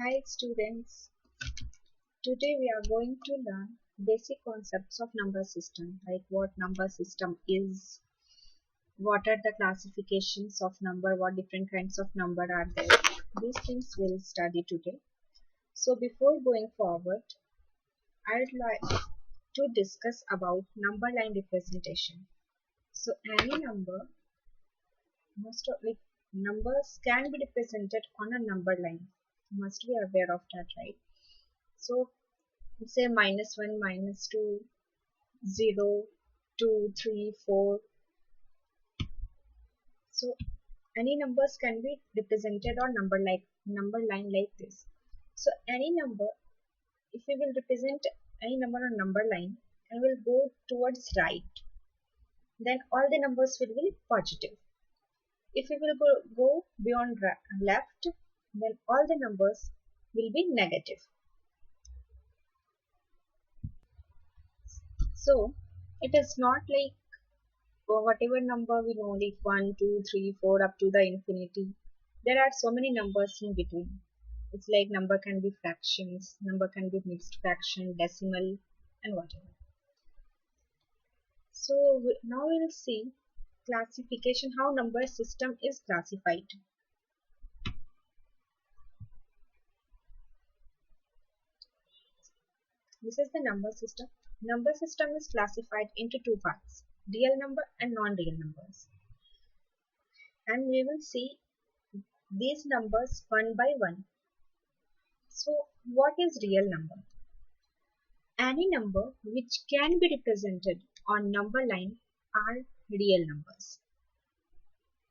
Hi students, today we are going to learn basic concepts of number system, like what number system is, what are the classifications of number, what different kinds of number are there. These things we'll study today. So before going forward, I'd like to discuss about number line representation. So any number, most of like numbers can be represented on a number line. You must be aware of that, right? So say -1, -2, 0, 2, 3, 4. So any numbers can be represented on number line like this. So any number, if we will represent any number on number line and will go towards right, then all the numbers will be positive. If we will go beyond left, then all the numbers will be negative. So it is not like whatever number we know, like 1, 2, 3, 4 up to the infinity. There are so many numbers in between. It's like number can be fractions, number can be mixed fraction, decimal, and whatever. So now we'll see classification, how number system is classified. This is the number system. Number system is classified into two parts, real number and non-real numbers. And we will see these numbers one by one. So what is real number? Any number which can be represented on number line are real numbers.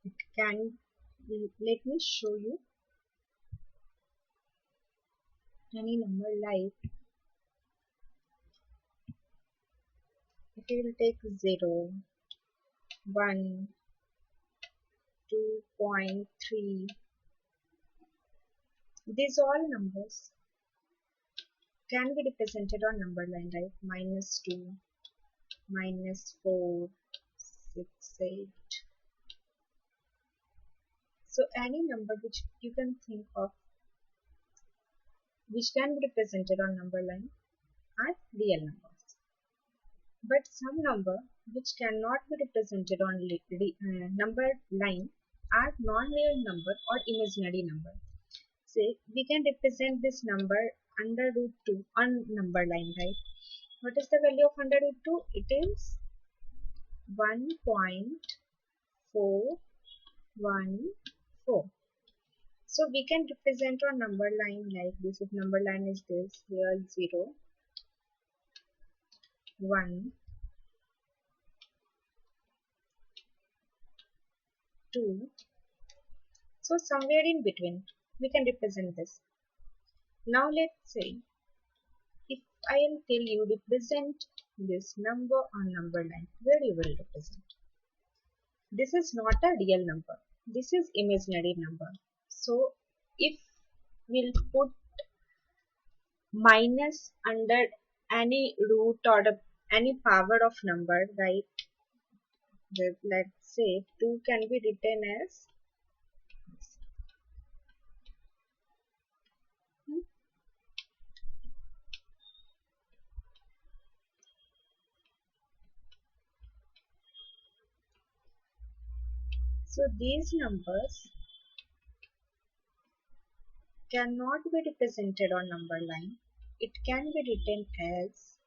It can, let me show you any number like, if you will take 0, 1, 2.3, these all numbers can be represented on number line like -2, -4, 6, 8. So any number which you can think of which can be represented on number line are real numbers. But some number which cannot be represented on number line are non-real number or imaginary number. Say we can represent this number under √2 on number line, right? What is the value of under √2? It is 1.414. So we can represent on number line like this. If number line is this, here 0, 1, 2. So somewhere in between we can represent this. Now let's say if I will tell you represent this number on number line, where you will represent? This is not a real number. This is imaginary number. So if we'll put minus under any root or any power of number, right? Let's say 2 can be written as so these numbers cannot be represented on number line. It can be written as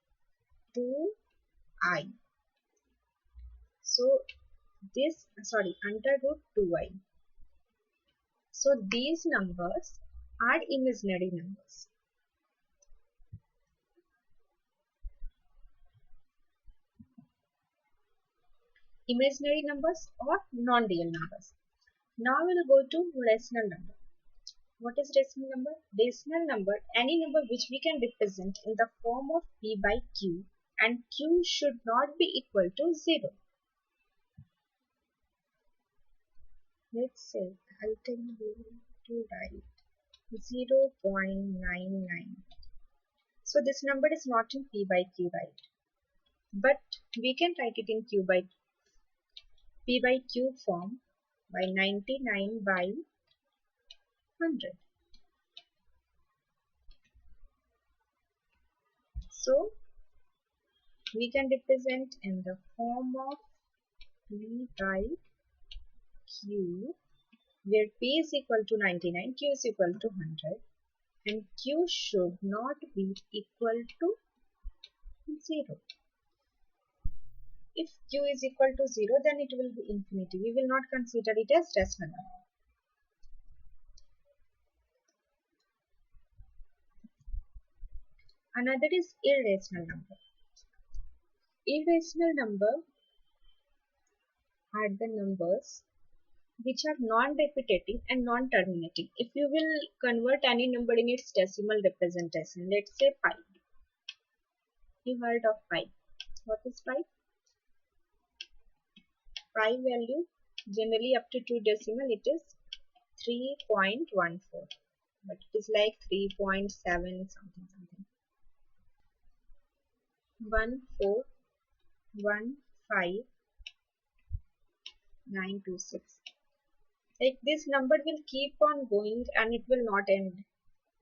2i. So this, under √2i. So these numbers are imaginary numbers. Imaginary numbers or non-real numbers. Now we will go to rational number. What is rational number? Rational number, any number which we can represent in the form of p by q, and q should not be equal to 0. Let's say I'll tell you to write 0.99. So this number is not in p by q, right? But we can write it in p by q form by 99 by 100. So we can represent in the form of P by Q, where P is equal to 99, Q is equal to 100, and Q should not be equal to 0. If Q is equal to 0, then it will be infinity. We will not consider it as rational number. Another is irrational number. Irrational number are the numbers which are non-repetitive and non-terminating. If you will convert any number in its decimal representation, let's say pi. You heard of pi. What is pi? Pi value, generally up to 2 decimal, it is 3.14. But it is like 3.7 something. 1415926. Like this number will keep on going and it will not end.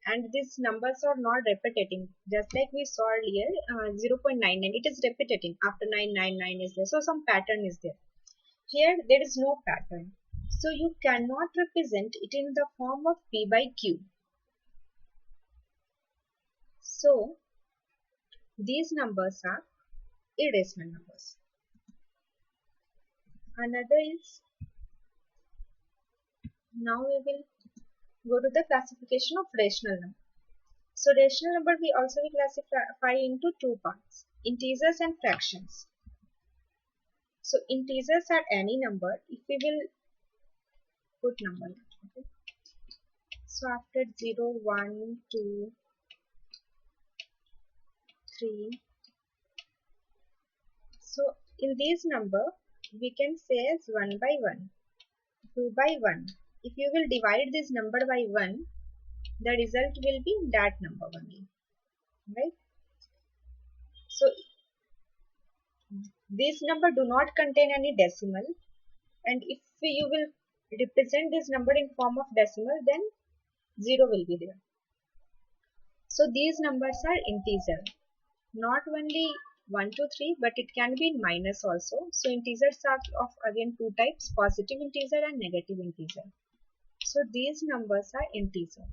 And these numbers are not repetiting. Just like we saw earlier, 0.99, it is repetiting. After 999 is there. So some pattern is there. Here there is no pattern. So you cannot represent it in the form of P by Q. So these numbers are irrational numbers. Another is, now we will go to the classification of rational number. So rational number we also will classify into two parts, integers and fractions. So integers are any number. If we will put number, okay. So after 0, 1, 2, 3. So in this number we can say as 1 by 1, 2 by 1. If you will divide this number by 1, the result will be that number only, right? So this number do not contain any decimal, and if you will represent this number in form of decimal, then 0 will be there. So these numbers are integer, not only 1, 2, 3, but it can be in minus also. So integers are of again two types, positive integer and negative integer. So these numbers are integer.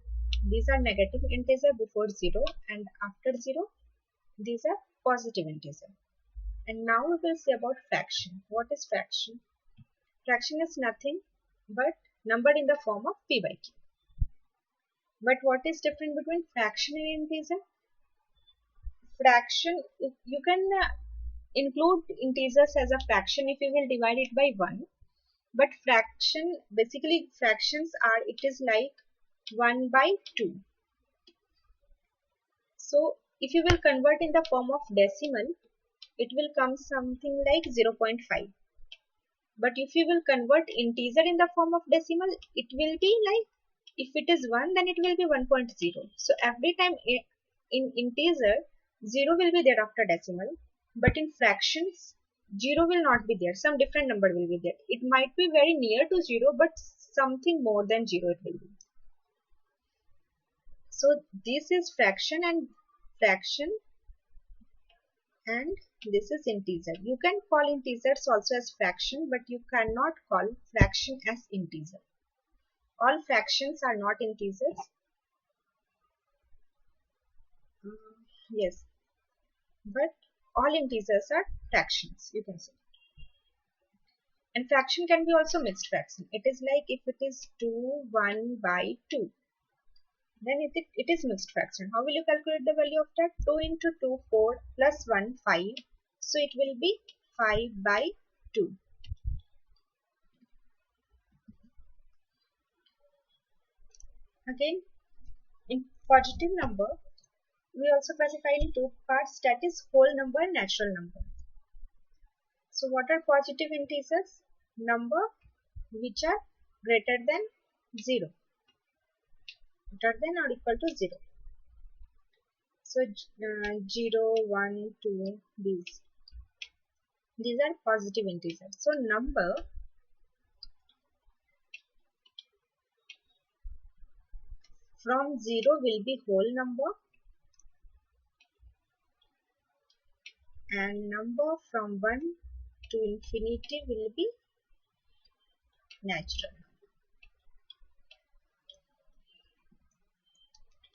These are negative integer before 0, and after 0 these are positive integer. And now we will see about fraction. What is fraction? Fraction is nothing but number in the form of P by Q. But what is different between fraction and integer? Fraction, you can include integers as a fraction if you will divide it by 1. But fraction, basically fractions are, it is like 1 by 2. So if you will convert in the form of decimal, it will come something like 0.5. But if you will convert integer in the form of decimal, it will be like, if it is 1, then it will be 1.0. So every time in integer, 0 will be there after decimal. But in fractions, 0 will not be there. Some different number will be there. It might be very near to 0, but something more than 0 it will be. So this is fraction, and this is integer. You can call integers also as fraction, but you cannot call fraction as integer. All fractions are not integers. Yes, but all integers are fractions, you can say. And fraction can be also mixed fraction. It is like if it is 2, 1 by 2. Then it is mixed fraction. How will you calculate the value of that? 2 into 2, 4, plus 1, 5. So it will be 5 by 2. Again, in positive number, we also classify in two parts, that is whole number and natural number. So what are positive integers? Number which are greater than 0. Greater than or equal to 0. So 0, 1, 2, these are positive integers. So number from 0 will be whole number, and number from 1 to infinity will be natural.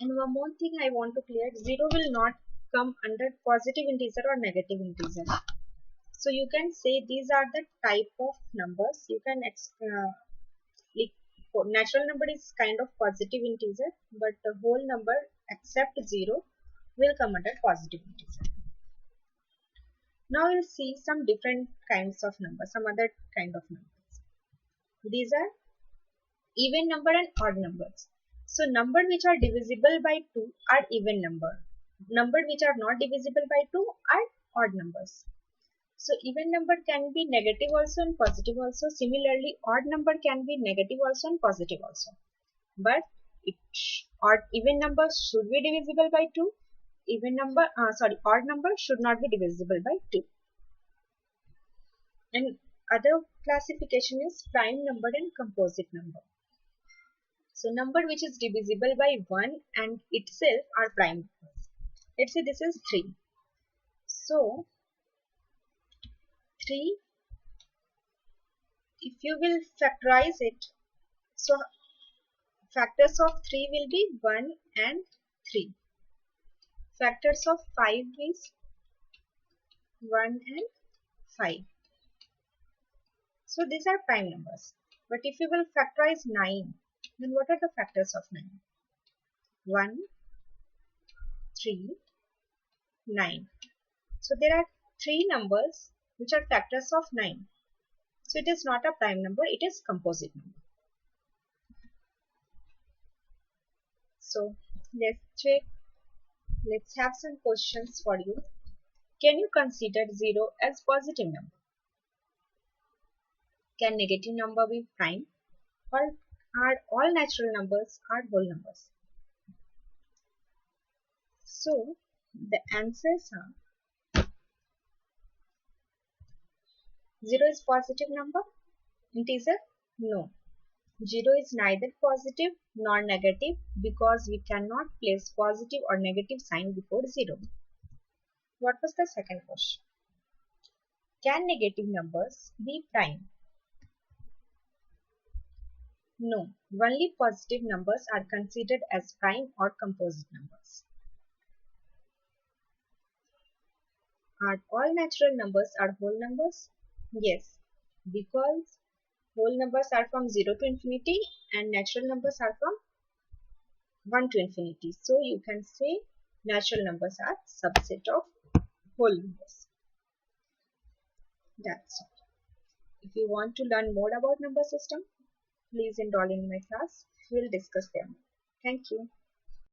And one more thing I want to clear, 0 will not come under positive integer or negative integer. So you can say these are the type of numbers. You can natural number is kind of positive integer, but the whole number except 0 will come under positive integer. Now we'll see some different kinds of numbers, some other kind of numbers. These are even number and odd numbers. So number which are divisible by 2 are even number. Number which are not divisible by 2 are odd numbers. So even number can be negative also and positive also. Similarly, odd number can be negative also and positive also. But even number should be divisible by 2. Odd number should not be divisible by 2. And other classification is prime number and composite number. So number which is divisible by 1 and itself are prime numbers. Let's say this is 3. So 3, if you will factorize it, so factors of 3 will be 1 and 3. Factors of 5 is 1 and 5. So these are prime numbers. But if you will factorize 9, then what are the factors of 9? 1, 3, 9. So there are 3 numbers which are factors of 9. So it is not a prime number, it is composite number. So let's check. Let's have some questions for you. Can you consider 0 as positive number? Can negative number be prime? Or are all natural numbers are whole numbers? So the answers are 0 is positive number, integer? No. 0 is neither positive nor negative because we cannot place positive or negative sign before 0. What was the second question? Can negative numbers be prime? No. Only positive numbers are considered as prime or composite numbers. Are all natural numbers are whole numbers? Yes, because whole numbers are from 0 to infinity and natural numbers are from 1 to infinity. So you can say natural numbers are subset of whole numbers. That's it. If you want to learn more about number system, please enroll in my class. We will discuss them. Thank you.